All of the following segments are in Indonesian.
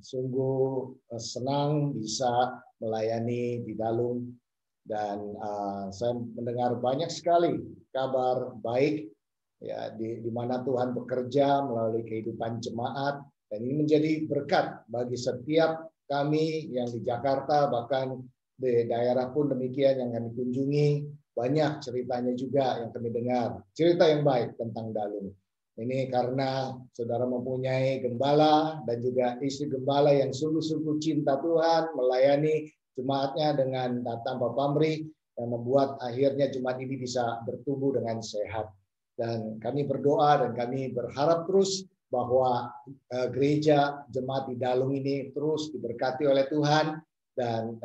sungguh senang bisa melayani di Dalung dan saya mendengar banyak sekali kabar baik ya di mana Tuhan bekerja melalui kehidupan jemaat, dan ini menjadi berkat bagi setiap kami yang di Jakarta, bahkan di daerah pun demikian yang kami kunjungi. Banyak ceritanya juga yang kami dengar, cerita yang baik tentang Dalung. Ini karena saudara mempunyai gembala dan juga istri gembala yang sungguh-sungguh cinta Tuhan, melayani jemaatnya dengan tanpa pamrih, yang membuat akhirnya jemaat ini bisa bertumbuh dengan sehat. Dan kami berdoa dan kami berharap terus bahwa gereja jemaat di Dalung ini terus diberkati oleh Tuhan dan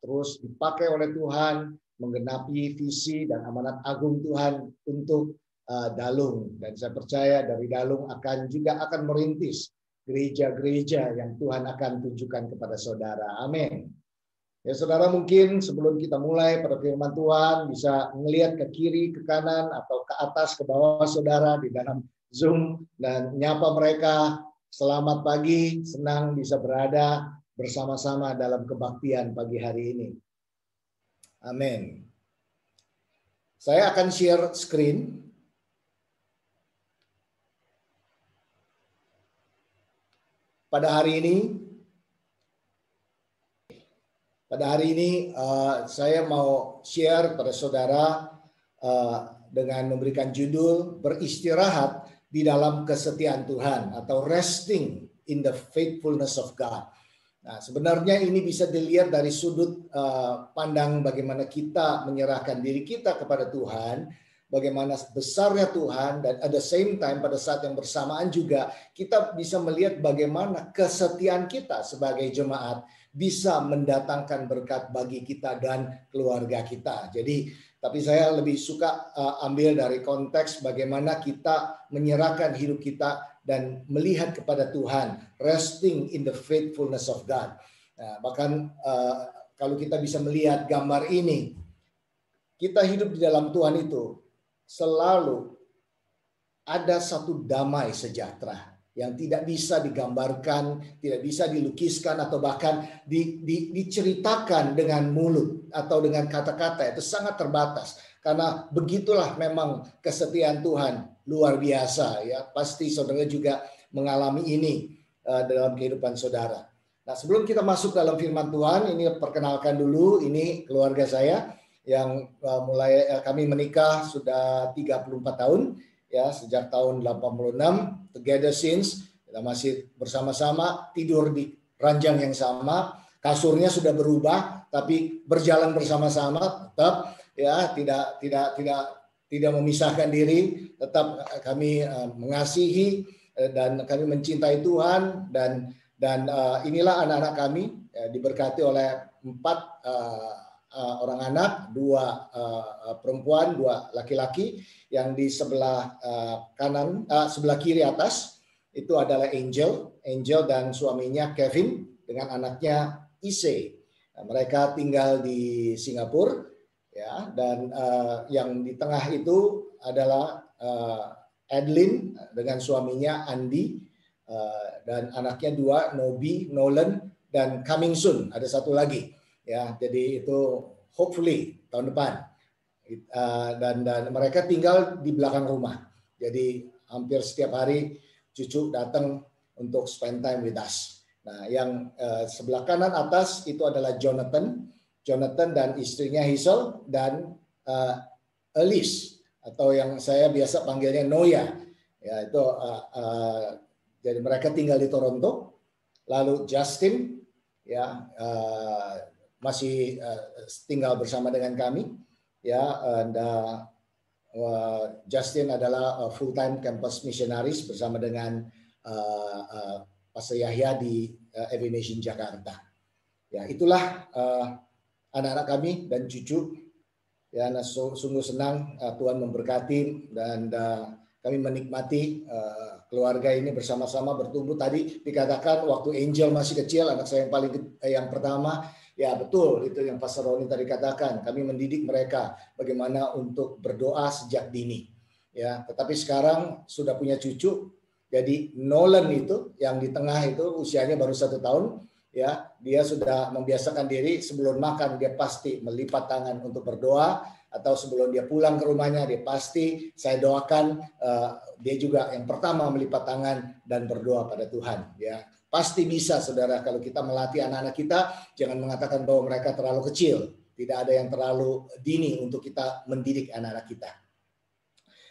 terus dipakai oleh Tuhan menggenapi visi dan amanat agung Tuhan untuk Dalung. Dan saya percaya dari Dalung akan merintis gereja-gereja yang Tuhan akan tunjukkan kepada saudara. Amin. Ya saudara, mungkin sebelum kita mulai pada firman Tuhan bisa melihat ke kiri, ke kanan, atau ke atas, ke bawah saudara di dalam Zoom dan nyapa mereka. Selamat pagi, senang bisa berada bersama-sama dalam kebaktian pagi hari ini. Amin. Saya akan share screen. Pada hari ini saya mau share pada saudara dengan memberikan judul beristirahat di dalam kesetiaan Tuhan atau resting in the faithfulness of God. Nah, sebenarnya ini bisa dilihat dari sudut pandang bagaimana kita menyerahkan diri kita kepada Tuhan, bagaimana besarnya Tuhan, dan at the same time pada saat yang bersamaan juga kita bisa melihat bagaimana kesetiaan kita sebagai jemaat bisa mendatangkan berkat bagi kita dan keluarga kita. Jadi, tapi saya lebih suka ambil dari konteks bagaimana kita menyerahkan hidup kita dan melihat kepada Tuhan, resting in the faithfulness of God. Nah, bahkan kalau kita bisa melihat gambar ini, kita hidup di dalam Tuhan itu selalu ada satu damai sejahtera yang tidak bisa digambarkan, tidak bisa dilukiskan, atau bahkan diceritakan dengan mulut atau dengan kata-kata. Itu sangat terbatas. Karena begitulah memang kesetiaan Tuhan, luar biasa ya. Pasti saudara juga mengalami ini dalam kehidupan saudara. Nah, sebelum kita masuk dalam firman Tuhan, ini perkenalkan dulu, ini keluarga saya yang mulai kami menikah sudah 34 tahun ya, sejak tahun 86, together since, kita masih bersama-sama, tidur di ranjang yang sama, kasurnya sudah berubah tapi berjalan bersama-sama tetap ya, tidak memisahkan diri, tetap kami mengasihi dan kami mencintai Tuhan, dan inilah anak-anak kami diberkati oleh 4 orang anak, 2 perempuan, 2 laki-laki. Yang di sebelah kanan, sebelah kiri atas itu adalah Angel dan suaminya Kevin dengan anaknya Ise. Nah, mereka tinggal di Singapura ya, dan yang di tengah itu adalah Adeline dengan suaminya Andi, dan anaknya 2, Nobi, Nolan, dan coming soon ada 1 lagi ya. Jadi itu hopefully tahun depan. Dan mereka tinggal di belakang rumah. Jadi hampir setiap hari cucu datang untuk spend time with us. Nah, yang sebelah kanan atas itu adalah Jonathan dan istrinya Hazel dan Elise, atau yang saya biasa panggilnya Noya. Ya, itu jadi mereka tinggal di Toronto. Lalu Justin ya masih tinggal bersama dengan kami. Ya, and Justin adalah full time campus missionaries bersama dengan Pastor Yahya di Every Nation Jakarta. Ya, itulah anak-anak kami dan cucu. Ya, sungguh senang Tuhan memberkati, dan kami menikmati keluarga ini bersama-sama bertumbuh. Tadi dikatakan waktu Angel masih kecil, anak saya yang pertama. Ya betul, itu yang Pastor Roni tadi katakan. Kami mendidik mereka bagaimana untuk berdoa sejak dini. Ya, tetapi sekarang sudah punya cucu, Jadi Nolan itu yang di tengah itu usianya baru 1 tahun, ya, dia sudah membiasakan diri sebelum makan dia pasti melipat tangan untuk berdoa, atau sebelum dia pulang ke rumahnya dia pasti saya doakan, dia juga yang pertama melipat tangan dan berdoa pada Tuhan. Ya, pasti bisa, saudara, kalau kita melatih anak-anak kita, jangan mengatakan bahwa mereka terlalu kecil. Tidak ada yang terlalu dini untuk kita mendidik anak-anak kita.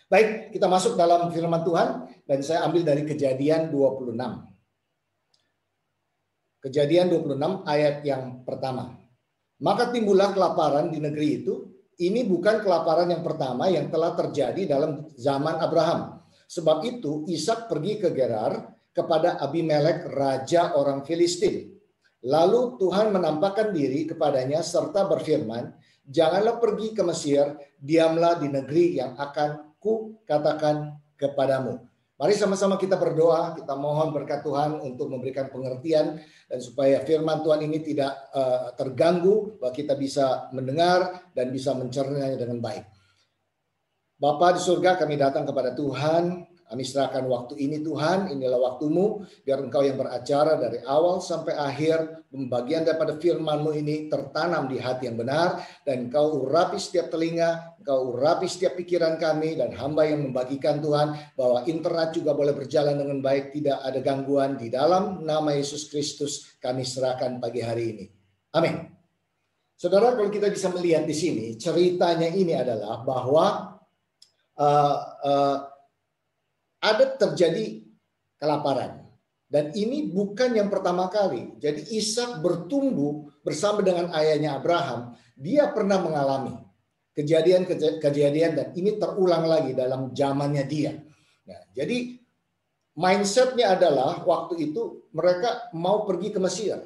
Baik, kita masuk dalam firman Tuhan dan saya ambil dari Kejadian 26. Kejadian 26 ayat yang pertama. Maka timbullah kelaparan di negeri itu. Ini bukan kelaparan yang pertama yang telah terjadi dalam zaman Abraham. Sebab itu Ishak pergi ke Gerar kepada Abimelek, raja orang Filistin. Lalu Tuhan menampakkan diri kepadanya serta berfirman, janganlah pergi ke Mesir, diamlah di negeri yang akan ku katakan kepadamu. Mari sama-sama kita berdoa, kita mohon berkat Tuhan untuk memberikan pengertian dan supaya firman Tuhan ini tidak terganggu, bahwa kita bisa mendengar dan bisa mencernanya dengan baik. Bapa di surga, kami datang kepada Tuhan, kami serahkan waktu ini Tuhan, inilah waktumu, biar Engkau yang beracara dari awal sampai akhir, pembagian daripada firman-Mu ini tertanam di hati yang benar, dan Engkau urapi setiap telinga, Engkau urapi setiap pikiran kami, dan hamba yang membagikan Tuhan, bahwa internet juga boleh berjalan dengan baik, tidak ada gangguan. Di dalam nama Yesus Kristus kami serahkan pagi hari ini. Amin. Saudara, kalau kita bisa melihat di sini, ceritanya ini adalah bahwa ada terjadi kelaparan. Dan ini bukan yang pertama kali. Jadi Ishak bertumbuh bersama dengan ayahnya Abraham. Dia pernah mengalami kejadian-kejadian dan ini terulang lagi dalam zamannya dia. Nah, jadi mindsetnya adalah waktu itu mereka mau pergi ke Mesir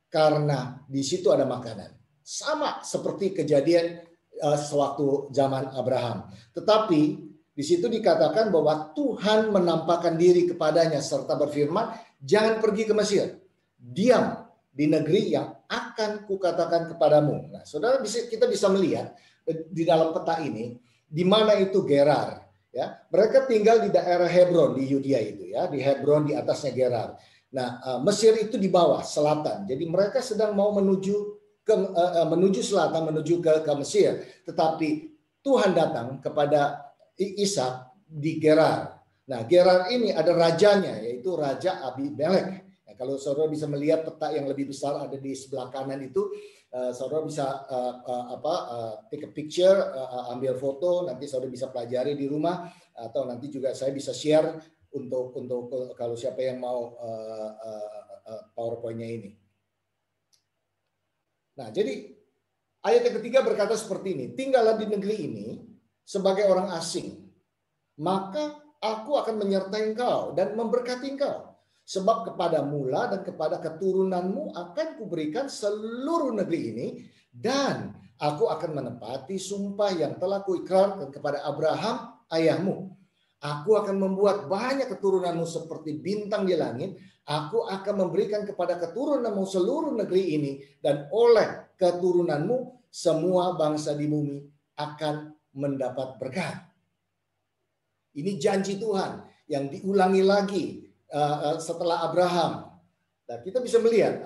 karena di situ ada makanan. Sama seperti kejadian sewaktu zaman Abraham. Tetapi di situ dikatakan bahwa Tuhan menampakkan diri kepadanya serta berfirman, jangan pergi ke Mesir. Diam di negeri yang akan kukatakan kepadamu. Nah, saudara, kita bisa melihat di dalam peta ini, di mana itu Gerar. Ya, mereka tinggal di daerah Hebron di Yudea itu, ya, di Hebron di atasnya Gerar. Nah, Mesir itu di bawah selatan. Jadi mereka sedang mau menuju selatan, menuju ke Mesir. Tetapi Tuhan datang kepada Ishak di Gerar. Nah, Gerar ini ada rajanya, yaitu Raja Abimelek. Nah, kalau saudara bisa melihat peta yang lebih besar ada di sebelah kanan itu, saudara bisa take a picture, ambil foto, nanti saudara bisa pelajari di rumah, atau nanti juga saya bisa share untuk kalau siapa yang mau PowerPoint-nya ini. Nah, jadi ayat yang ketiga berkata seperti ini, tinggallah di negeri ini sebagai orang asing, maka aku akan menyertai engkau dan memberkati engkau. Sebab kepada mula dan kepada keturunanmu akan kuberikan seluruh negeri ini, dan aku akan menepati sumpah yang telah kuikrarkan kepada Abraham ayahmu. Aku akan membuat banyak keturunanmu seperti bintang di langit. Aku akan memberikan kepada keturunanmu seluruh negeri ini, dan oleh keturunanmu semua bangsa di bumi akan mendapat berkat. Ini janji Tuhan yang diulangi lagi setelah Abraham. Nah, kita bisa melihat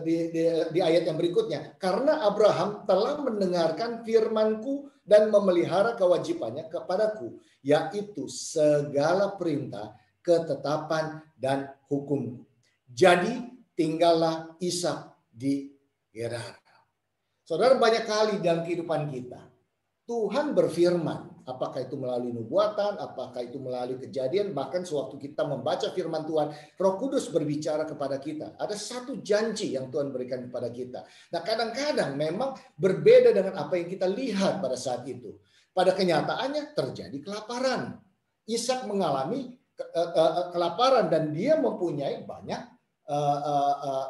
di ayat yang berikutnya, karena Abraham telah mendengarkan firman-Ku dan memelihara kewajibannya kepadaku, yaitu segala perintah, ketetapan, dan hukum. Jadi tinggallah Ishak di Gerar. Saudara, banyak kali dalam kehidupan kita Tuhan berfirman, apakah itu melalui nubuatan, apakah itu melalui kejadian, bahkan sewaktu kita membaca firman Tuhan, Roh Kudus berbicara kepada kita. Ada satu janji yang Tuhan berikan kepada kita. Nah, kadang-kadang memang berbeda dengan apa yang kita lihat pada saat itu. Pada kenyataannya terjadi kelaparan. Ishak mengalami kelaparan dan dia mempunyai banyak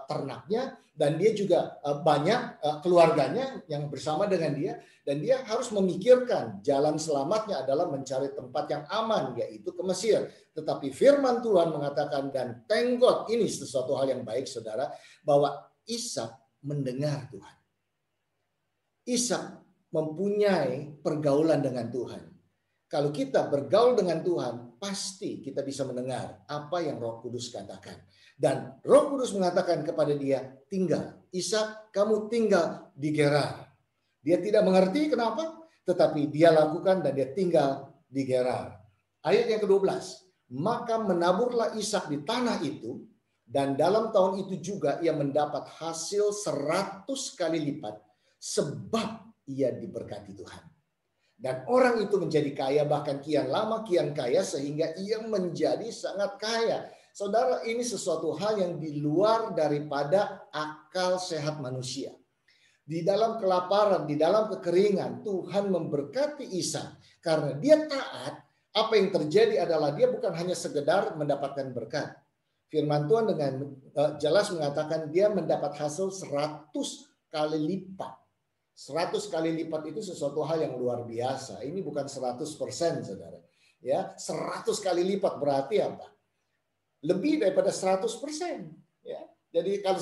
ternaknya, dan dia juga banyak keluarganya yang bersama dengan dia, dan dia harus memikirkan jalan selamatnya adalah mencari tempat yang aman, yaitu ke Mesir. Tetapi firman Tuhan mengatakan, dan thank God, ini sesuatu hal yang baik, saudara, bahwa Ishak mendengar Tuhan. Ishak mempunyai pergaulan dengan Tuhan. kalau kita bergaul dengan Tuhan, pasti kita bisa mendengar apa yang Roh Kudus katakan. Dan Roh Kudus mengatakan kepada dia, tinggal. Ishak, kamu tinggal di Gerar. Dia tidak mengerti kenapa, tetapi dia lakukan dan dia tinggal di Gerar. Ayat yang ke-12. Maka menaburlah Ishak di tanah itu, dan dalam tahun itu juga ia mendapat hasil 100 kali lipat, sebab ia diberkati Tuhan. Dan orang itu menjadi kaya, bahkan kian lama kian kaya, sehingga ia menjadi sangat kaya. Saudara, ini sesuatu hal yang di luar daripada akal sehat manusia. Di dalam kelaparan, di dalam kekeringan, Tuhan memberkati Ishak. Karena dia taat, apa yang terjadi adalah dia bukan hanya sekedar mendapatkan berkat. Firman Tuhan dengan jelas mengatakan dia mendapat hasil 100 kali lipat. 100 kali lipat itu sesuatu hal yang luar biasa. Ini bukan 100%, saudara. Ya, 100 kali lipat berarti apa? Lebih daripada 100%. Ya, jadi kalau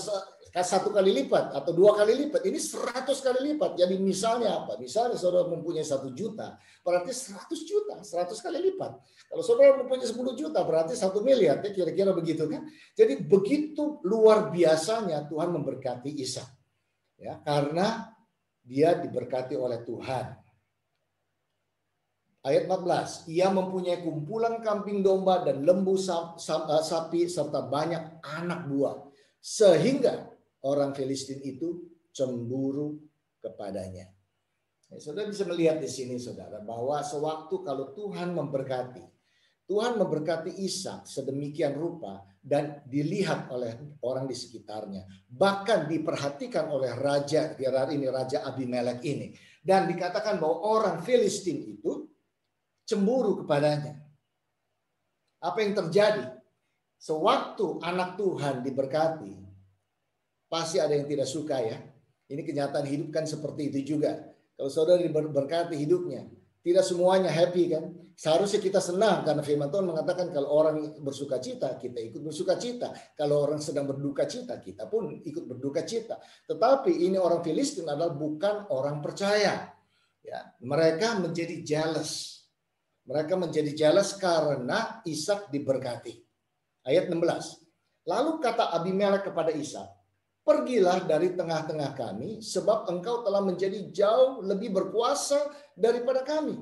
1 kali lipat atau 2 kali lipat, ini 100 kali lipat. Jadi misalnya apa? Misalnya saudara mempunyai 1 juta, berarti 100 juta, 100 kali lipat. Kalau saudara mempunyai 10 juta, berarti 1 miliar. Ya, kira-kira begitu kan? Jadi begitu luar biasanya Tuhan memberkati Ishak. Ya, karena dia diberkati oleh Tuhan. Ayat 14. Ia mempunyai kumpulan kambing domba dan lembu sapi serta banyak anak buah. Sehingga orang Filistin itu cemburu kepadanya. Saudara bisa melihat di sini, saudara, bahwa sewaktu kalau Tuhan memberkati Ishak sedemikian rupa dan dilihat oleh orang di sekitarnya. Bahkan diperhatikan oleh raja Gerar ini, Raja Abimelek ini. Dan dikatakan bahwa orang Filistin itu cemburu kepadanya. Apa yang terjadi? Sewaktu anak Tuhan diberkati, pasti ada yang tidak suka ya. Ini kenyataan hidup kan seperti itu juga. Kalau saudara diberkati hidupnya, tidak semuanya happy kan. Seharusnya kita senang karena firman Tuhan mengatakan kalau orang bersuka cita, kita ikut bersuka cita. Kalau orang sedang berduka cita, kita pun ikut berduka cita. Tetapi ini orang Filistin adalah bukan orang percaya. Ya, mereka menjadi jealous. Mereka menjadi jealous karena Ishak diberkati. Ayat 16. Lalu kata Abimelek kepada Ishak, pergilah dari tengah-tengah kami, sebab engkau telah menjadi jauh lebih berkuasa daripada kami.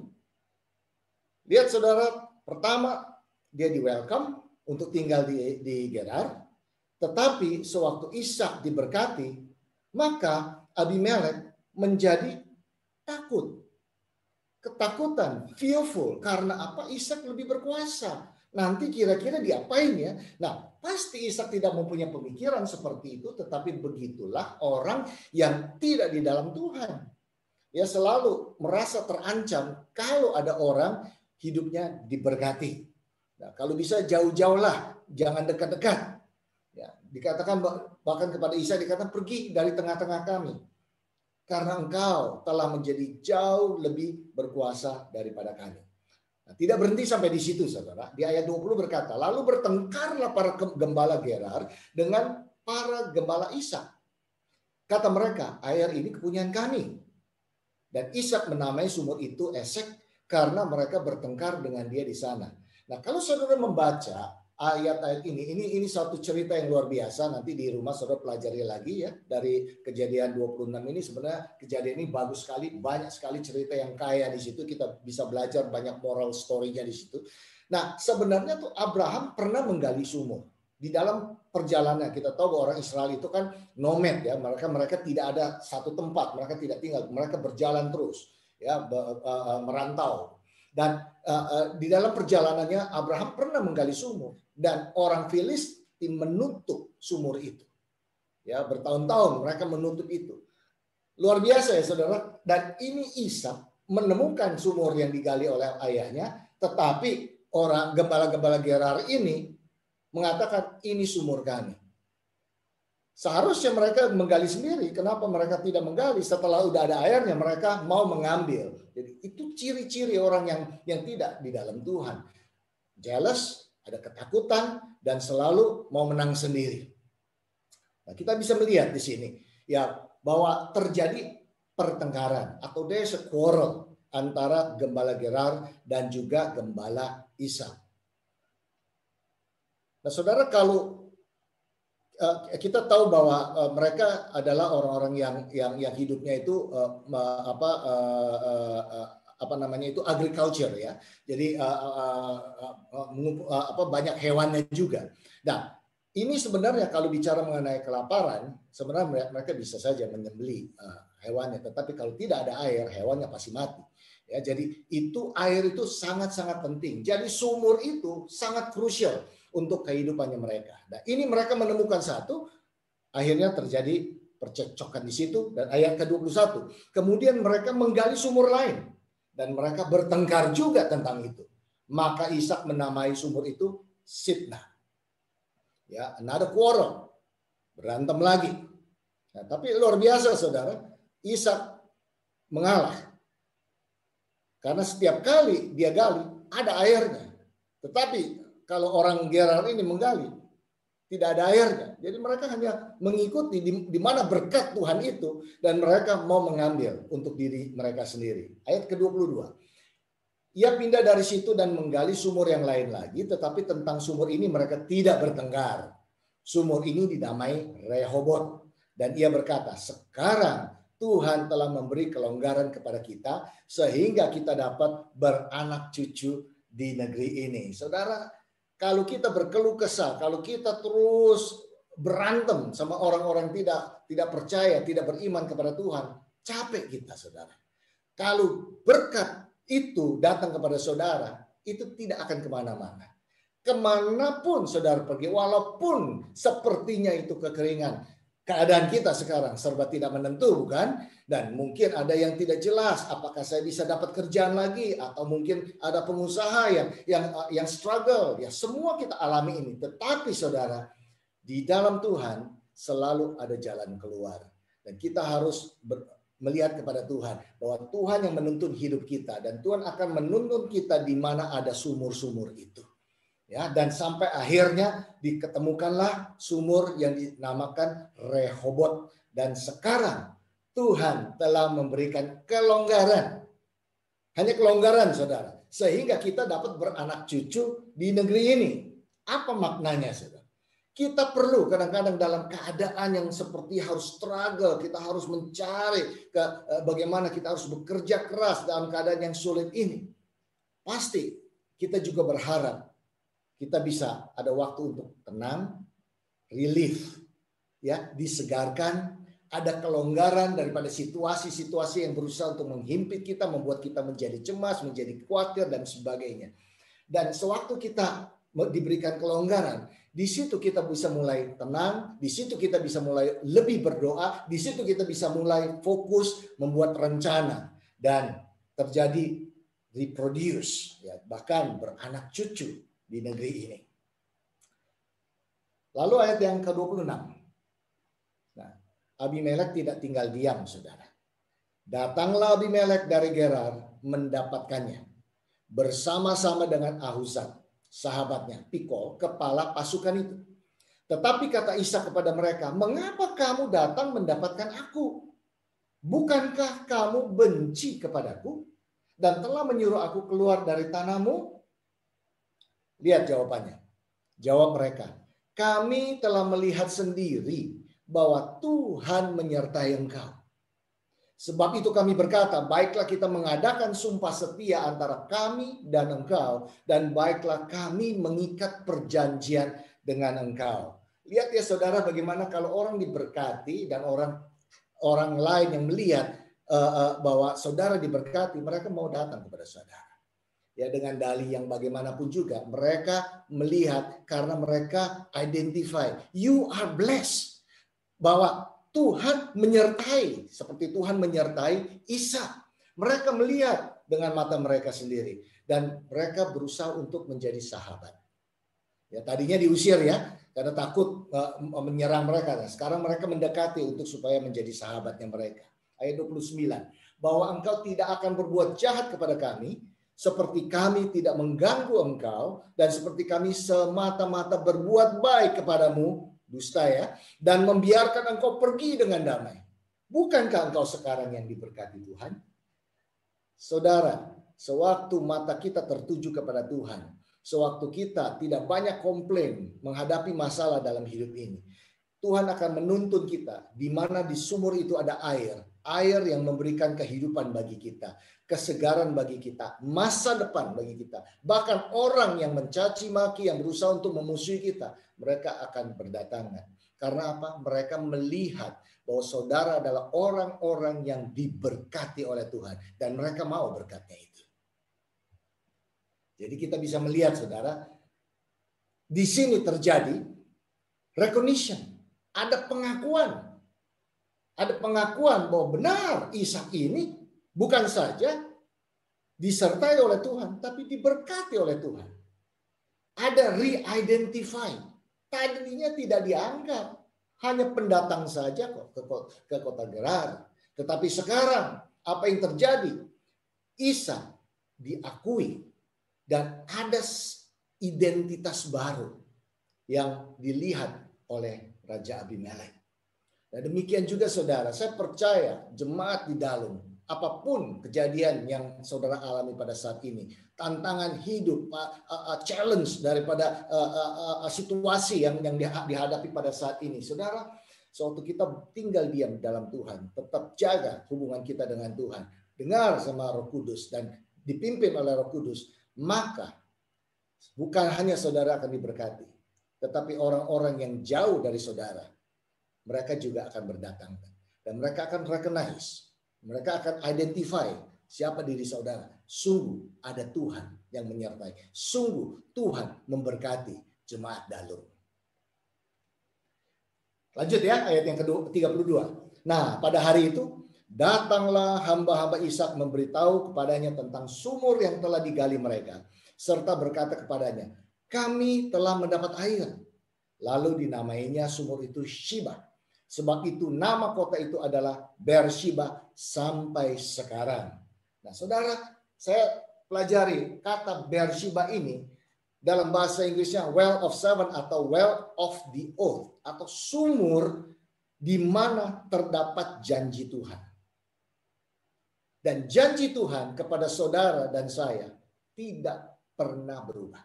Lihat saudara, pertama dia di welcome untuk tinggal di Gerar. Tetapi sewaktu Ishak diberkati, maka Abimelek menjadi takut. Ketakutan, fearful. Karena apa? Ishak lebih berkuasa. Nanti kira-kira diapain ya? Nah, pasti Ishak tidak mempunyai pemikiran seperti itu, tetapi begitulah orang yang tidak di dalam Tuhan. Ya, selalu merasa terancam kalau ada orang hidupnya diberkati. Nah, kalau bisa jauh-jauhlah, jangan dekat-dekat. Ya, dikatakan bahkan kepada Ishak dikatakan pergi dari tengah-tengah kami. Karena engkau telah menjadi jauh lebih berkuasa daripada kami. Nah, tidak berhenti sampai di situ, saudara. Di ayat 20 berkata, lalu bertengkarlah para gembala Gerar dengan para gembala Ishak. Kata mereka, air ini kepunyaan kami. Dan Ishak menamai sumur itu Esek karena mereka bertengkar dengan dia di sana. Nah, kalau saudara membaca ayat-ayat ini satu cerita yang luar biasa. Nanti di rumah saudara pelajari lagi ya. Dari Kejadian 26 ini sebenarnya kejadian ini bagus sekali. Banyak sekali cerita yang kaya di situ. Kita bisa belajar banyak moral story-nya di situ. Nah, sebenarnya tuh Abraham pernah menggali sumur. Di dalam perjalanan kita tahu bahwa orang Israel itu kan nomad ya. Mereka tidak ada satu tempat. Mereka tidak tinggal. Mereka berjalan terus ya, merantau. Dan di dalam perjalanannya Abraham pernah menggali sumur dan orang Filistin menutup sumur itu. Ya, bertahun-tahun mereka menutup itu. Luar biasa ya saudara. Dan ini Ishak menemukan sumur yang digali oleh ayahnya, tetapi orang gembala-gembala Gerar ini mengatakan ini sumur kami. Seharusnya mereka menggali sendiri. Kenapa mereka tidak menggali? Setelah udah ada airnya, mereka mau mengambil. Jadi itu ciri-ciri orang yang tidak di dalam Tuhan. Jealous, ada ketakutan, dan selalu mau menang sendiri. Nah, kita bisa melihat di sini ya bahwa terjadi pertengkaran atau there's a quarrel antara Gembala Gerar dan juga Gembala Ishak. Nah, saudara, kalau kita tahu bahwa mereka adalah orang-orang yang hidupnya itu agriculture ya. Jadi banyak hewannya juga. Nah, ini sebenarnya kalau bicara mengenai kelaparan, sebenarnya mereka bisa saja menyembelih hewannya, tetapi kalau tidak ada air, hewannya pasti mati. Ya, jadi air itu sangat-sangat penting. Jadi sumur itu sangat krusial untuk kehidupannya mereka. Nah, ini mereka menemukan satu, akhirnya terjadi percekcokan di situ, dan ayat ke-21. Kemudian mereka menggali sumur lain dan mereka bertengkar juga tentang itu. Maka Ishak menamai sumur itu Sitnah. Ya, another quarrel. Berantem lagi. Nah, tapi luar biasa saudara, Ishak mengalah. Karena setiap kali dia gali ada airnya. Tetapi kalau orang Gerar ini menggali tidak ada airnya. Jadi mereka hanya mengikuti di mana berkat Tuhan itu dan mereka mau mengambil untuk diri mereka sendiri. Ayat ke-22. Ia pindah dari situ dan menggali sumur yang lain lagi, tetapi tentang sumur ini mereka tidak bertengkar. Sumur ini dinamai Rehobot. Dan ia berkata, sekarang Tuhan telah memberi kelonggaran kepada kita sehingga kita dapat beranak cucu di negeri ini. Saudara, kalau kita berkeluh kesah, kalau kita terus berantem sama orang-orang tidak percaya, tidak beriman kepada Tuhan, capek kita, saudara. Kalau berkat itu datang kepada saudara, itu tidak akan kemana-mana. Kemanapun saudara pergi, walaupun sepertinya itu kekeringan, keadaan kita sekarang serba tidak menentu, bukan? Dan mungkin ada yang tidak jelas, apakah saya bisa dapat kerjaan lagi, atau mungkin ada pengusaha yang struggle. Ya, semua kita alami ini. Tetapi saudara, di dalam Tuhan selalu ada jalan keluar. Dan kita harus melihat kepada Tuhan bahwa Tuhan yang menuntun hidup kita, dan Tuhan akan menuntun kita di mana ada sumur-sumur itu. Ya, dan sampai akhirnya diketemukanlah sumur yang dinamakan Rehobot, dan sekarang Tuhan telah memberikan kelonggaran. Hanya kelonggaran, saudara, sehingga kita dapat beranak cucu di negeri ini. Apa maknanya, saudara? Kita perlu kadang-kadang dalam keadaan yang seperti harus struggle, kita harus mencari bagaimana kita harus bekerja keras dalam keadaan yang sulit ini. Pasti kita juga berharap kita bisa ada waktu untuk tenang, relief, ya, disegarkan, ada kelonggaran daripada situasi-situasi yang berusaha untuk menghimpit kita, membuat kita menjadi cemas, menjadi khawatir dan sebagainya. Dan sewaktu kita diberikan kelonggaran, di situ kita bisa mulai tenang, di situ kita bisa mulai lebih berdoa, di situ kita bisa mulai fokus membuat rencana dan terjadi reproduce, ya, bahkan beranak cucu di negeri ini. Lalu ayat yang ke-26. Nah, Abimelek tidak tinggal diam, saudara. Datanglah Abimelek dari Gerar mendapatkannya bersama-sama dengan Ahuzat, sahabatnya, Pikol, kepala pasukan itu. Tetapi kata Ishak kepada mereka, mengapa kamu datang mendapatkan aku? Bukankah kamu benci kepadaku dan telah menyuruh aku keluar dari tanahmu? Lihat jawabannya. Jawab mereka, kami telah melihat sendiri bahwa Tuhan menyertai engkau. Sebab itu kami berkata, baiklah kita mengadakan sumpah setia antara kami dan engkau, dan baiklah kami mengikat perjanjian dengan engkau. Lihat ya saudara, bagaimana kalau orang diberkati dan orang lain yang melihat bahwa saudara diberkati, mereka mau datang kepada saudara. Ya, dengan dalih yang bagaimanapun juga mereka melihat, karena mereka identify you are blessed, bahwa Tuhan menyertai seperti Tuhan menyertai Ishak. Mereka melihat dengan mata mereka sendiri dan mereka berusaha untuk menjadi sahabat. Ya, tadinya diusir ya karena takut menyerang mereka. Nah, sekarang mereka mendekati untuk supaya menjadi sahabatnya mereka. Ayat 29, bahwa engkau tidak akan berbuat jahat kepada kami, seperti kami tidak mengganggu engkau, dan seperti kami semata-mata berbuat baik kepadamu, dusta ya, dan membiarkan engkau pergi dengan damai. Bukankah engkau sekarang yang diberkati Tuhan? Saudara, sewaktu mata kita tertuju kepada Tuhan, sewaktu kita tidak banyak komplain menghadapi masalah dalam hidup ini, Tuhan akan menuntun kita di mana di sumur itu ada air. Air yang memberikan kehidupan bagi kita, kesegaran bagi kita, masa depan bagi kita. Bahkan orang yang mencaci maki, yang berusaha untuk memusuhi kita, mereka akan berdatangan. Karena apa? Mereka melihat bahwa saudara adalah orang-orang yang diberkati oleh Tuhan. Dan mereka mau berkatnya itu. Jadi kita bisa melihat, saudara, di sini terjadi recognition. Ada pengakuan. Ada pengakuan bahwa benar Ishak ini bukan saja disertai oleh Tuhan, tapi diberkati oleh Tuhan. Ada re-identify. Tadinya tidak dianggap. Hanya pendatang saja kok ke kota Gerar. Tetapi sekarang apa yang terjadi? Ishak diakui. Dan ada identitas baru yang dilihat oleh Raja Abimelek. Nah, demikian juga saudara, saya percaya jemaat di Dalum, apapun kejadian yang saudara alami pada saat ini, tantangan hidup, challenge daripada situasi yang dihadapi pada saat ini, saudara, sewaktu kita tinggal diam dalam Tuhan, tetap jaga hubungan kita dengan Tuhan, dengar sama Roh Kudus dan dipimpin oleh Roh Kudus, maka bukan hanya saudara akan diberkati, tetapi orang-orang yang jauh dari saudara, mereka juga akan berdatangan. Dan mereka akan recognize, mereka akan identify siapa diri saudara. Sungguh ada Tuhan yang menyertai. Sungguh Tuhan memberkati jemaat Dalum. Lanjut ya, ayat yang ke-32. Nah, pada hari itu, datanglah hamba-hamba Ishak memberitahu kepadanya tentang sumur yang telah digali mereka. Serta berkata kepadanya, kami telah mendapat air. Lalu dinamainya sumur itu Shiba. Sebab itu nama kota itu adalah Beersheba sampai sekarang. Nah, saudara, saya pelajari kata Beersheba ini dalam bahasa Inggrisnya well of seven atau well of the oath atau sumur di mana terdapat janji Tuhan. Dan janji Tuhan kepada saudara dan saya tidak pernah berubah.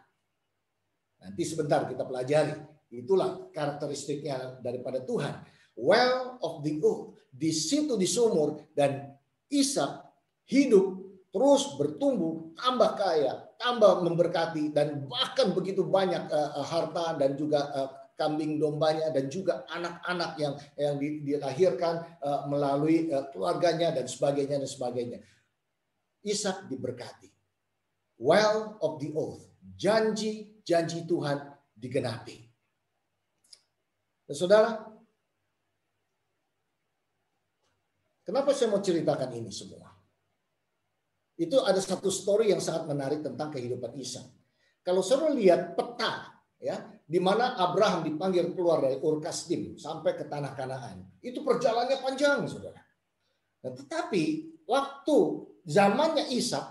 Nanti sebentar kita pelajari. Itulah karakteristiknya daripada Tuhan. Well of the oath. Di situ di sumur, dan Ishak hidup terus bertumbuh, tambah kaya, tambah memberkati, dan bahkan begitu banyak harta dan juga kambing dombanya dan juga anak-anak yang dilahirkan melalui keluarganya dan sebagainya dan sebagainya. Ishak diberkati. Well of the oath. Janji Tuhan digenapi. Dan saudara, kenapa saya mau ceritakan ini semua? Itu ada satu story yang sangat menarik tentang kehidupan Ishak. Kalau saudara lihat peta, ya, di mana Abraham dipanggil keluar dari Ur Kasdim sampai ke tanah Kanaan, itu perjalanannya panjang, saudara. Nah, tetapi waktu zamannya Ishak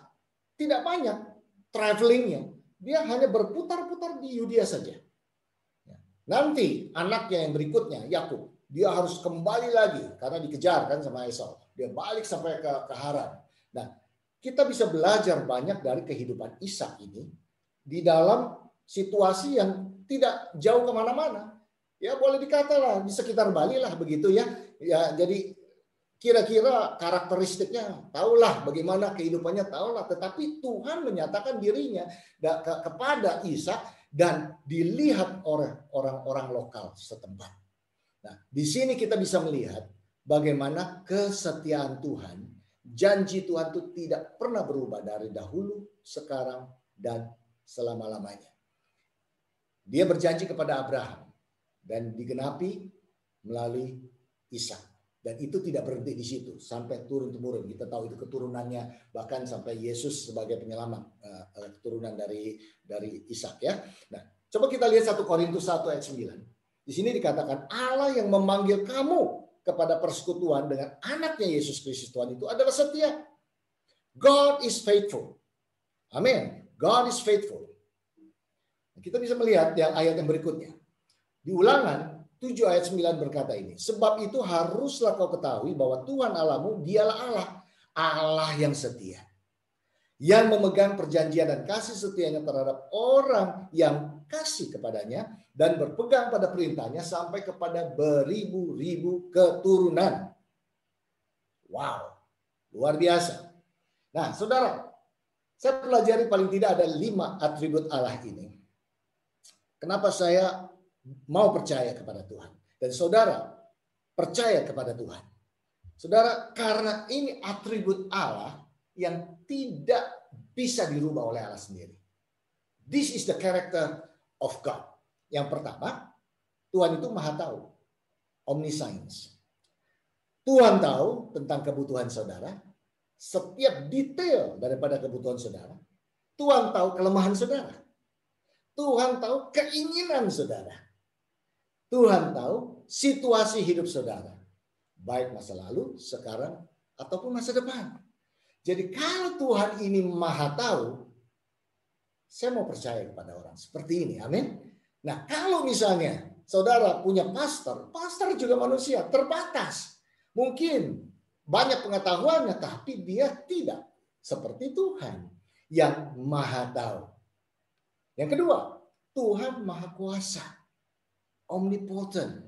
tidak banyak travelingnya, dia hanya berputar-putar di Yudea saja. Nanti anaknya yang berikutnya, Yakub, dia harus kembali lagi karena dikejar kan sama Esau. Dia balik sampai ke Haran. Nah, kita bisa belajar banyak dari kehidupan Ishak ini di dalam situasi yang tidak jauh kemana-mana. Ya boleh dikatalah di sekitar Bali lah begitu ya. Ya jadi kira-kira karakteristiknya tahulah bagaimana kehidupannya tahulah. Tetapi Tuhan menyatakan dirinya kepada Ishak dan dilihat oleh orang-orang lokal setempat. Nah, di sini kita bisa melihat bagaimana kesetiaan Tuhan, janji Tuhan itu tidak pernah berubah dari dahulu, sekarang, dan selama-lamanya. Dia berjanji kepada Abraham dan digenapi melalui Ishak. Dan itu tidak berhenti di situ sampai turun-temurun. Kita tahu itu keturunannya bahkan sampai Yesus sebagai penyelamat, keturunan dari Ishak ya. Nah, coba kita lihat 1 Korintus 1 ayat 9. Di sini dikatakan Allah yang memanggil kamu kepada persekutuan dengan anaknya Yesus Kristus Tuhan itu adalah setia. God is faithful. Amin. God is faithful. Kita bisa melihat yang ayat yang berikutnya. Di Ulangan 7 ayat 9 berkata ini. Sebab itu haruslah kau ketahui bahwa Tuhan Allahmu dialah Allah. Allah yang setia. yang memegang perjanjian dan kasih setianya terhadap orang yang kasih kepadanya dan berpegang pada perintahnya sampai kepada beribu-ribu keturunan. Wow, luar biasa. Nah, saudara, saya pelajari paling tidak ada 5 atribut Allah ini. Kenapa saya mau percaya kepada Tuhan? Dan saudara percaya kepada Tuhan. Saudara, karena ini atribut Allah yang tidak bisa dirubah oleh Allah sendiri. This is the character of God. Yang pertama, Tuhan itu maha tahu. Omniscience. Tuhan tahu tentang kebutuhan saudara. Setiap detail daripada kebutuhan saudara. Tuhan tahu kelemahan saudara. Tuhan tahu keinginan saudara. Tuhan tahu situasi hidup saudara. Baik masa lalu, sekarang, ataupun masa depan. Jadi kalau Tuhan ini maha tahu, saya mau percaya kepada orang seperti ini. Amin. Nah, kalau misalnya saudara punya pastor, pastor juga manusia, terbatas. Mungkin banyak pengetahuannya, tapi dia tidak seperti Tuhan yang maha tahu. Yang kedua, Tuhan maha kuasa. Omnipotent.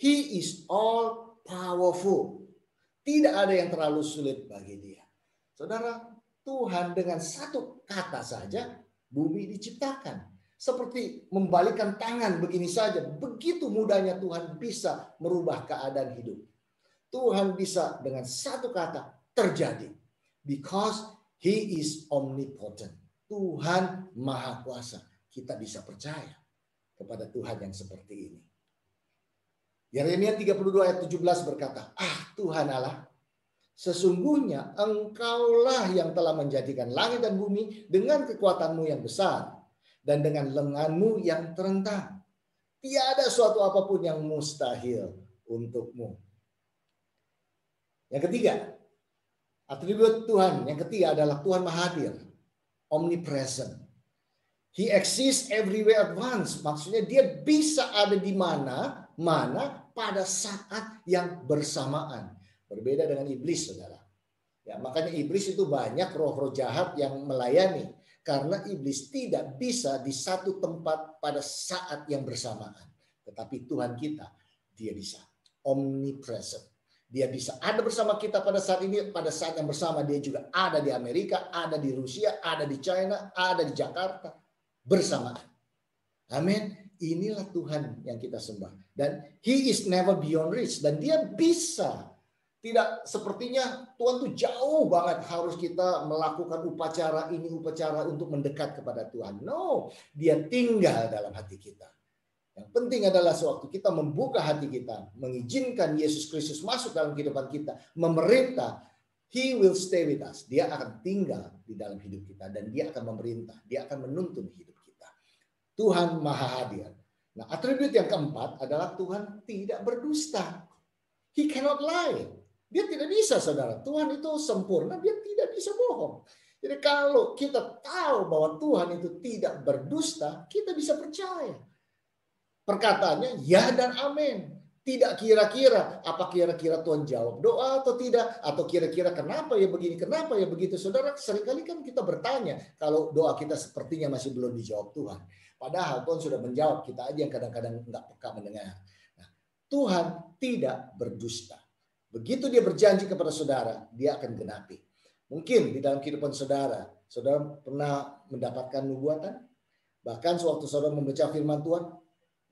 He is all powerful. Tidak ada yang terlalu sulit bagi dia. Saudara, Tuhan dengan satu kata saja bumi diciptakan. Seperti membalikkan tangan begini saja. Begitu mudahnya Tuhan bisa merubah keadaan hidup. Tuhan bisa dengan satu kata terjadi. Because He is omnipotent. Tuhan maha kuasa. Kita bisa percaya kepada Tuhan yang seperti ini. Yeremia 32 ayat 17 berkata, Tuhan Allah, sesungguhnya Engkaulah yang telah menjadikan langit dan bumi dengan kekuatanmu yang besar dan dengan lenganmu yang terentang. Tiada suatu apapun yang mustahil untukmu. Yang ketiga, atribut Tuhan yang ketiga adalah Tuhan Maha Hadir, omnipresent. He exists everywhere at once. Maksudnya dia bisa ada di mana pada saat yang bersamaan. Berbeda dengan iblis, saudara. Ya, makanya iblis itu banyak roh-roh jahat yang melayani. Karena iblis tidak bisa di satu tempat pada saat yang bersamaan. Tetapi Tuhan kita, dia bisa. Omnipresent. Dia bisa ada bersama kita pada saat ini, pada saat yang bersama dia juga ada di Amerika, ada di Rusia, ada di China, ada di Jakarta. Bersamaan. Amin. Inilah Tuhan yang kita sembah. Dan He is never beyond reach. Dan dia bisa. Tidak sepertinya Tuhan tuh jauh banget harus kita melakukan upacara ini, upacara untuk mendekat kepada Tuhan. No, dia tinggal dalam hati kita. Yang penting adalah sewaktu kita membuka hati kita, mengizinkan Yesus Kristus masuk dalam kehidupan kita, memerintah, He will stay with us. Dia akan tinggal di dalam hidup kita dan dia akan memerintah, dia akan menuntun hidup kita. Tuhan Maha Hadir. Nah, atribut yang keempat adalah Tuhan tidak berdusta. He cannot lie. Dia tidak bisa, saudara. Tuhan itu sempurna, dia tidak bisa bohong. Jadi kalau kita tahu bahwa Tuhan itu tidak berdusta, kita bisa percaya. Perkataannya ya dan amin. Tidak kira-kira, apa kira-kira Tuhan jawab doa atau tidak? Atau kira-kira kenapa ya begini, kenapa ya begitu? Saudara, seringkali kan kita bertanya kalau doa kita sepertinya masih belum dijawab Tuhan. Padahal Tuhan sudah menjawab, kita aja yang kadang-kadang nggak peka mendengar. Nah, Tuhan tidak berdusta. Begitu dia berjanji kepada saudara, dia akan genapi. Mungkin di dalam kehidupan saudara, saudara pernah mendapatkan nubuatan. Bahkan sewaktu saudara membaca firman Tuhan,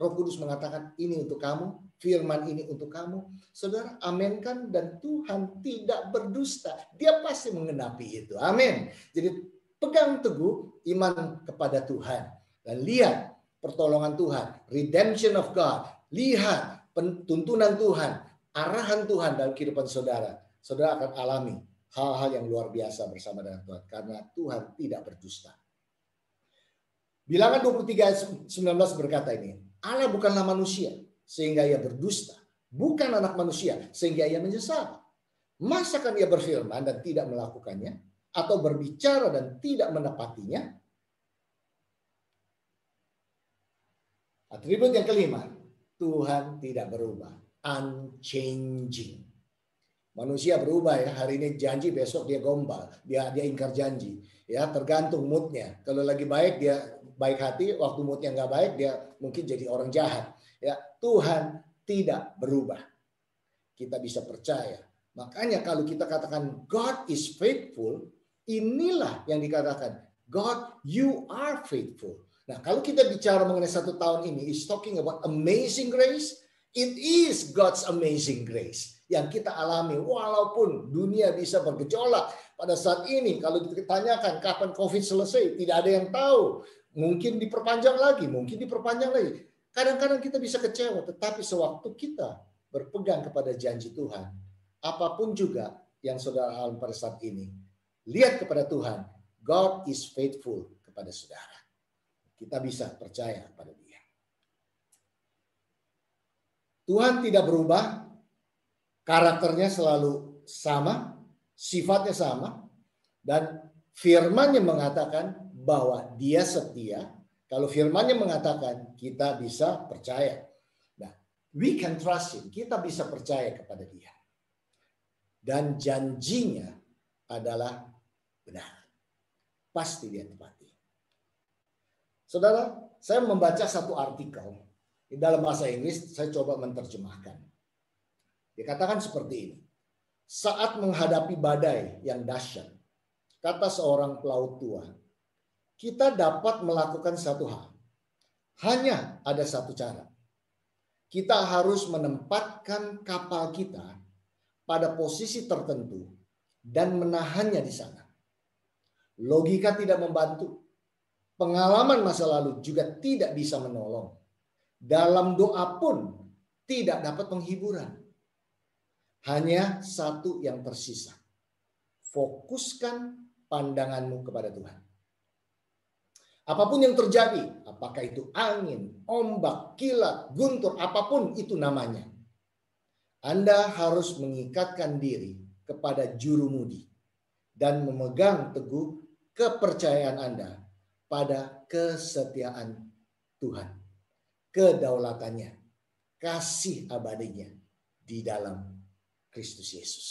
Roh Kudus mengatakan ini untuk kamu, firman ini untuk kamu. Saudara aminkan dan Tuhan tidak berdusta. Dia pasti mengenapi itu. Amin. Jadi pegang teguh iman kepada Tuhan. Dan lihat pertolongan Tuhan. Redemption of God. Lihat tuntunan Tuhan. Arahan Tuhan dalam kehidupan saudara. Saudara akan alami hal-hal yang luar biasa bersama dengan Tuhan. Karena Tuhan tidak berdusta. Bilangan 23 ayat 19 berkata ini. Allah bukanlah manusia sehingga ia berdusta. Bukan anak manusia sehingga ia menyesal. Masakan ia berfirman dan tidak melakukannya? Atau berbicara dan tidak menepatinya? Atribut yang kelima. Tuhan tidak berubah. Unchanging. Manusia berubah ya, hari ini janji, besok dia gombal, dia ingkar janji. Ya, tergantung moodnya. Kalau lagi baik dia baik hati, waktu moodnya nggak baik dia mungkin jadi orang jahat. Ya, Tuhan tidak berubah. Kita bisa percaya. Makanya kalau kita katakan God is faithful, inilah yang dikatakan God, you are faithful. Nah, kalau kita bicara mengenai 1 tahun ini, is talking about amazing grace. It is God's amazing grace yang kita alami walaupun dunia bisa bergejolak pada saat ini. Kalau ditanyakan kapan COVID selesai, tidak ada yang tahu. Mungkin diperpanjang lagi, mungkin diperpanjang lagi. Kadang-kadang kita bisa kecewa, tetapi sewaktu kita berpegang kepada janji Tuhan, apapun juga yang saudara alami pada saat ini, lihat kepada Tuhan. God is faithful kepada saudara. Kita bisa percaya pada Dia. Tuhan tidak berubah, karakternya selalu sama, sifatnya sama, dan firman-Nya mengatakan bahwa Dia setia. Kalau firman-Nya mengatakan, kita bisa percaya. Nah, we can trust Him. Kita bisa percaya kepada Dia. Dan janjinya adalah benar. Pasti Dia tepati. Saudara, saya membaca satu artikel. Di dalam bahasa Inggris, saya coba menerjemahkan. Dikatakan seperti ini. Saat menghadapi badai yang dahsyat, kata seorang pelaut tua, kita dapat melakukan satu hal. Hanya ada satu cara. Kita harus menempatkan kapal kita pada posisi tertentu dan menahannya di sana. Logika tidak membantu. Pengalaman masa lalu juga tidak bisa menolong. Dalam doa pun tidak dapat penghiburan. Hanya satu yang tersisa. Fokuskan pandanganmu kepada Tuhan. Apapun yang terjadi, apakah itu angin, ombak, kilat, guntur, apapun itu namanya. Anda harus mengikatkan diri kepada jurumudi dan memegang teguh kepercayaan Anda pada kesetiaan Tuhan, kedaulatannya, kasih abadinya di dalam Kristus Yesus.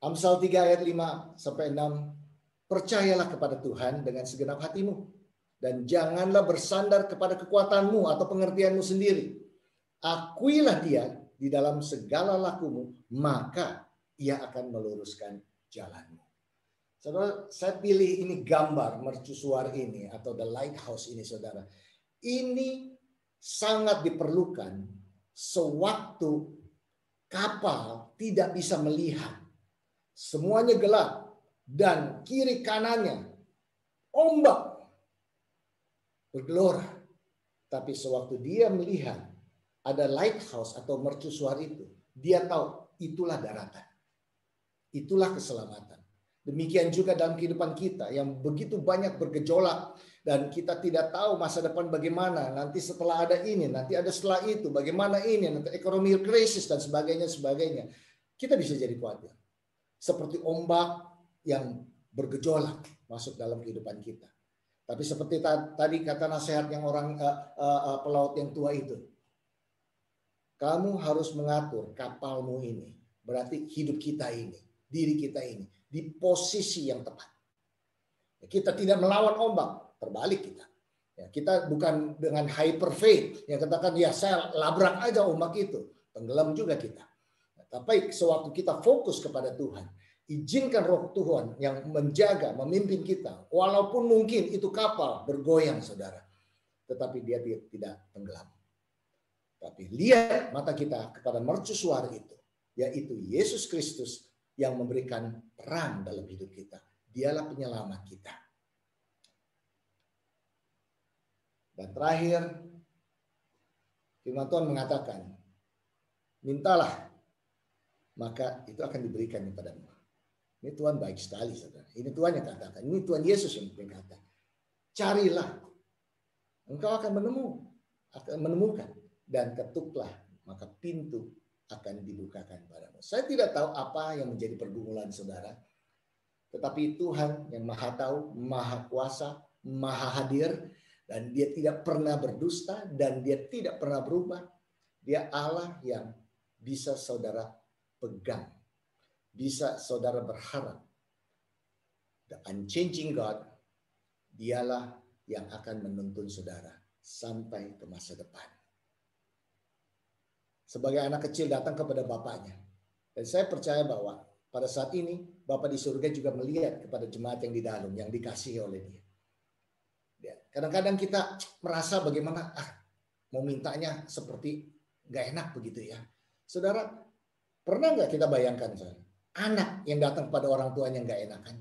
Amsal 3 ayat 5 sampai 6. Percayalah kepada Tuhan dengan segenap hatimu dan janganlah bersandar kepada kekuatanmu atau pengertianmu sendiri. Akuilah Dia di dalam segala lakumu, maka Ia akan meluruskan jalanmu. Saudara, saya pilih ini gambar mercusuar ini atau the lighthouse ini, saudara. Ini sangat diperlukan sewaktu kapal tidak bisa melihat. Semuanya gelap dan kiri kanannya ombak bergelora. Tapi sewaktu dia melihat ada lighthouse atau mercusuar itu, dia tahu itulah daratan. Itulah keselamatan. Demikian juga dalam kehidupan kita yang begitu banyak bergejolak dan kita tidak tahu masa depan bagaimana, nanti setelah ada ini, nanti ada setelah itu, bagaimana ini, nanti ekonomi krisis dan sebagainya. Kita bisa jadi khawatir. Seperti ombak yang bergejolak masuk dalam kehidupan kita. Tapi seperti tadi kata nasihat yang orang pelaut yang tua itu, kamu harus mengatur kapalmu ini, berarti hidup kita ini, diri kita ini di posisi yang tepat. Kita tidak melawan ombak, terbalik kita. Ya, kita bukan dengan hyper faith yang katakan ya saya labrak aja ombak itu, tenggelam juga kita. Tapi sewaktu kita fokus kepada Tuhan, izinkan Roh Tuhan yang menjaga, memimpin kita. Walaupun mungkin itu kapal bergoyang, saudara. Tetapi dia tidak tenggelam. Tapi lihat mata kita kepada mercusuar itu. Yaitu Yesus Kristus yang memberikan terang dalam hidup kita. Dialah penyelamat kita. Dan terakhir, firman Tuhan mengatakan, mintalah, maka itu akan diberikan kepadamu. Ini Tuhan baik sekali, saudara. Ini Tuhan yang katakan. Ini Tuhan Yesus yang berkata. Carilah, engkau akan menemukan. Dan ketuklah, maka pintu akan dibukakan padamu. Saya tidak tahu apa yang menjadi pergumulan saudara. Tetapi Tuhan yang maha tahu, maha kuasa, maha hadir. Dan dia tidak pernah berdusta dan dia tidak pernah berubah. Dia Allah yang bisa saudara pegang. Bisa saudara berharap. The unchanging God, dialah yang akan menuntun saudara sampai ke masa depan. Sebagai anak kecil datang kepada bapaknya. Dan saya percaya bahwa pada saat ini Bapa di surga juga melihat kepada jemaat yang di dalam, yang dikasihi oleh dia. Kadang-kadang kita merasa bagaimana, mau mintanya seperti nggak enak begitu ya. Saudara, pernah nggak kita bayangkan anak yang datang kepada orang tuanya nggak enakan?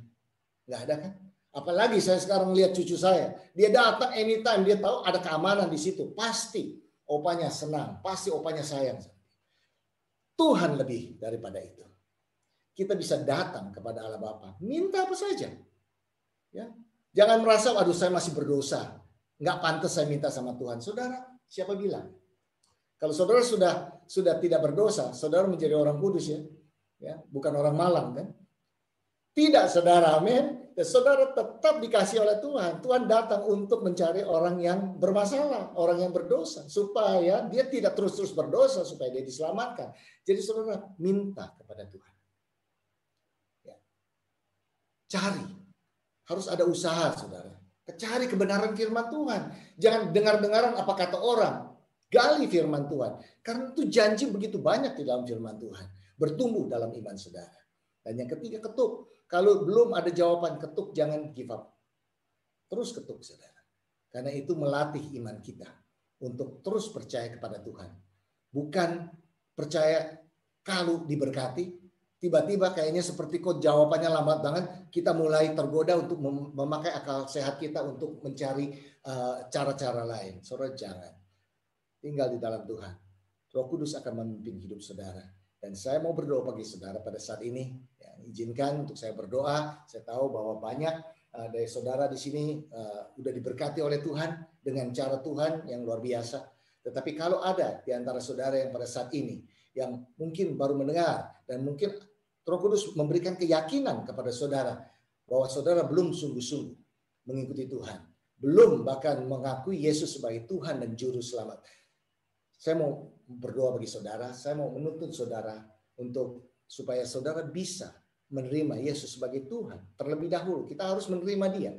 Nggak ada kan? Apalagi saya sekarang lihat cucu saya, dia datang anytime, dia tahu ada keamanan di situ. Pasti opanya senang, pasti opanya sayang. Tuhan lebih daripada itu. Kita bisa datang kepada Allah Bapa, minta apa saja. Ya, jangan merasa, aduh saya masih berdosa, nggak pantas saya minta sama Tuhan. Saudara, siapa bilang? Kalau saudara sudah tidak berdosa, saudara menjadi orang kudus ya, bukan orang malang kan? Tidak, saudara, amin. Dan saudara tetap dikasih oleh Tuhan. Tuhan datang untuk mencari orang yang bermasalah, orang yang berdosa, supaya dia tidak terus-terus berdosa, supaya dia diselamatkan. Jadi saudara minta kepada Tuhan. Ya. Cari. Harus ada usaha, saudara. Cari kebenaran firman Tuhan. Jangan dengar-dengaran apa kata orang. Gali firman Tuhan. Karena itu janji begitu banyak di dalam firman Tuhan. Bertumbuh dalam iman saudara. Dan yang ketiga, ketuk. Kalau belum ada jawaban, ketuk, jangan give up. Terus ketuk, saudara. Karena itu melatih iman kita untuk terus percaya kepada Tuhan. Bukan percaya kalau diberkati, tiba-tiba kayaknya seperti kok jawabannya lambat banget, kita mulai tergoda untuk memakai akal sehat kita untuk mencari cara-cara lain. Saudara, jangan. Tinggal di dalam Tuhan. Roh Kudus akan memimpin hidup saudara. Dan saya mau berdoa bagi saudara pada saat ini. Ya, izinkan untuk saya berdoa. Saya tahu bahwa banyak dari saudara di sini udah diberkati oleh Tuhan dengan cara Tuhan yang luar biasa. Tetapi kalau ada di antara saudara yang pada saat ini yang mungkin baru mendengar dan mungkin Roh Kudus memberikan keyakinan kepada saudara bahwa saudara belum sungguh-sungguh mengikuti Tuhan, belum bahkan mengakui Yesus sebagai Tuhan dan Juru Selamat. Saya mau berdoa bagi saudara, saya mau menuntut saudara untuk supaya saudara bisa menerima Yesus sebagai Tuhan. Terlebih dahulu kita harus menerima Dia.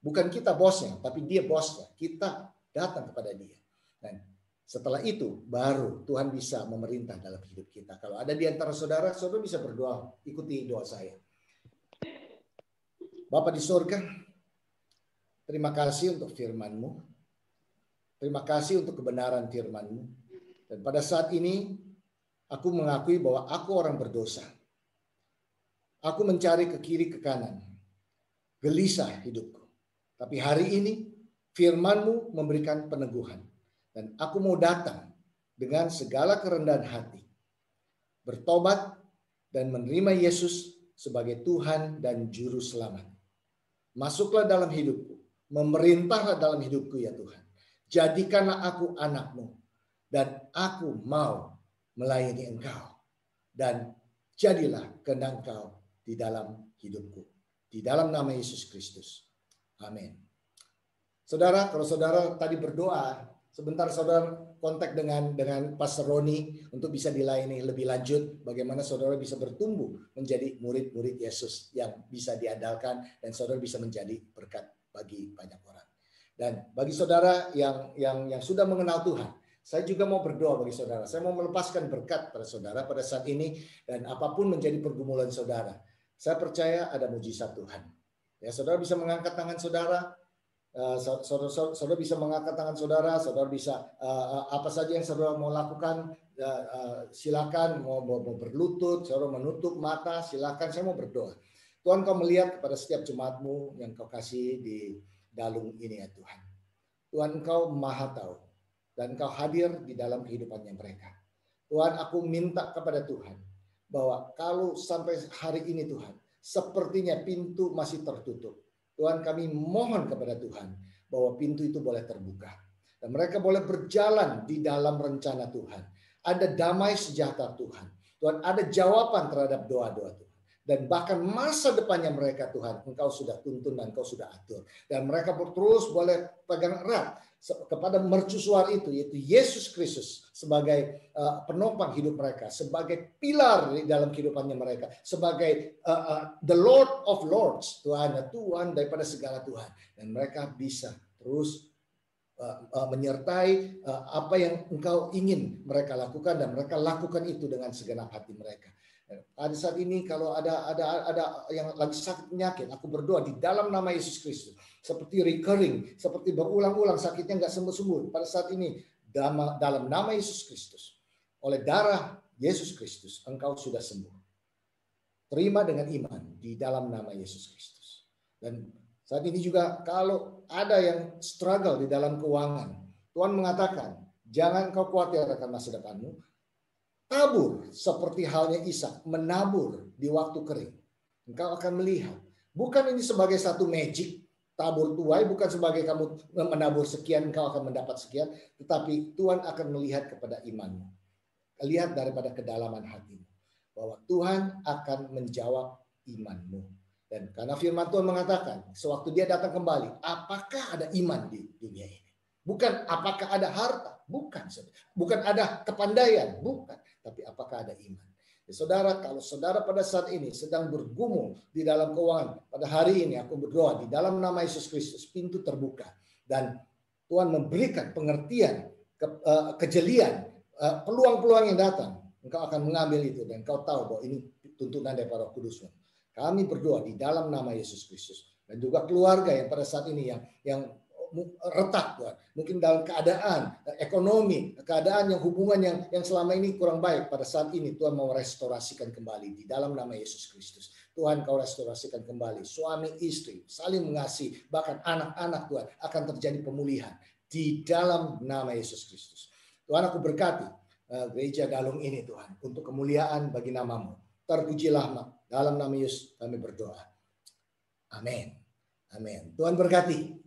Bukan kita bosnya, tapi Dia bosnya. Kita datang kepada Dia. Dan setelah itu baru Tuhan bisa memerintah dalam hidup kita. Kalau ada di antara saudara, saudara bisa berdoa, ikuti doa saya. Bapa di surga, terima kasih untuk firman-Mu. Terima kasih untuk kebenaran firman-Mu. Dan pada saat ini, aku mengakui bahwa aku orang berdosa. Aku mencari ke kiri ke kanan. Gelisah hidupku. Tapi hari ini, firman-Mu memberikan peneguhan. Dan aku mau datang dengan segala kerendahan hati. Bertobat dan menerima Yesus sebagai Tuhan dan Juru Selamat. Masuklah dalam hidupku. Memerintahlah dalam hidupku ya Tuhan. Jadikanlah aku anak-Mu. Dan aku mau melayani Engkau. Dan jadilah kehendak Engkau di dalam hidupku. Di dalam nama Yesus Kristus. Amin. Saudara, kalau saudara tadi berdoa, sebentar saudara kontak dengan Pastor Roni untuk bisa dilayani lebih lanjut. Bagaimana saudara bisa bertumbuh menjadi murid-murid Yesus yang bisa diandalkan. Dan saudara bisa menjadi berkat bagi banyak orang. Dan bagi saudara yang sudah mengenal Tuhan, saya juga mau berdoa bagi saudara. Saya mau melepaskan berkat pada saudara pada saat ini. Dan apapun menjadi pergumulan saudara. Saya percaya ada mujizat Tuhan. Ya, saudara bisa mengangkat tangan saudara. Saudara bisa mengangkat tangan saudara. Saudara bisa apa saja yang saudara mau lakukan. Silakan mau berlutut. Saudara menutup mata. Silakan, saya mau berdoa. Tuhan, kau melihat kepada setiap jemaat-Mu yang kau kasih di dalung ini ya Tuhan. Tuhan, Engkau maha tahu. Dan Engkau hadir di dalam kehidupannya mereka. Tuhan, aku minta kepada Tuhan bahwa kalau sampai hari ini Tuhan, sepertinya pintu masih tertutup. Tuhan, kami mohon kepada Tuhan bahwa pintu itu boleh terbuka. Dan mereka boleh berjalan di dalam rencana Tuhan. Ada damai sejahtera Tuhan. Tuhan, ada jawaban terhadap doa-doa Tuhan. dan bahkan masa depannya mereka Tuhan, Engkau sudah tuntun dan Engkau sudah atur. Dan mereka terus boleh pegang erat kepada mercusuar itu, yaitu Yesus Kristus sebagai penopang hidup mereka, sebagai pilar di dalam kehidupannya mereka, sebagai the Lord of Lords, Tuhan daripada segala Tuhan. Dan mereka bisa terus menyertai apa yang Engkau ingin mereka lakukan, dan mereka lakukan itu dengan segenap hati mereka. Pada saat ini kalau ada yang lagi sakit penyakit, aku berdoa di dalam nama Yesus Kristus, seperti recurring, seperti berulang-ulang sakitnya nggak sembuh-sembuh. Pada saat ini dalam nama Yesus Kristus, oleh darah Yesus Kristus, engkau sudah sembuh. Terima dengan iman di dalam nama Yesus Kristus. Dan saat ini juga kalau ada yang struggle di dalam keuangan, Tuhan mengatakan, jangan kau khawatir akan masa depanmu. Tabur seperti halnya Ishak menabur di waktu kering. Engkau akan melihat. Bukan ini sebagai satu magic, tabur tuai, bukan sebagai kamu menabur sekian, engkau akan mendapat sekian. Tetapi Tuhan akan melihat kepada imanmu. Lihat daripada kedalaman hatimu. Bahwa Tuhan akan menjawab imanmu. Dan karena firman Tuhan mengatakan, sewaktu dia datang kembali, apakah ada iman di dunia ini? Bukan apakah ada harta, bukan ada kepandaian, bukan, tapi apakah ada iman. Ya, saudara, kalau saudara pada saat ini sedang bergumul di dalam keuangan, pada hari ini aku berdoa di dalam nama Yesus Kristus, pintu terbuka dan Tuhan memberikan pengertian, kejelian, peluang-peluang yang datang. Engkau akan mengambil itu dan engkau tahu bahwa ini tuntunan daripada Roh Kudus. Kami berdoa di dalam nama Yesus Kristus, dan juga keluarga yang pada saat ini yang retak, Tuhan. Mungkin dalam keadaan ekonomi, keadaan yang hubungan yang selama ini kurang baik, pada saat ini Tuhan mau restorasikan kembali di dalam nama Yesus Kristus. Tuhan, kau restorasikan kembali suami istri saling mengasihi, bahkan anak-anak Tuhan, akan terjadi pemulihan di dalam nama Yesus Kristus. Tuhan, aku berkati gereja Galung ini Tuhan, untuk kemuliaan bagi namamu. Terpujilah dalam nama Yesus kami berdoa. Amin. Amin. Tuhan berkati.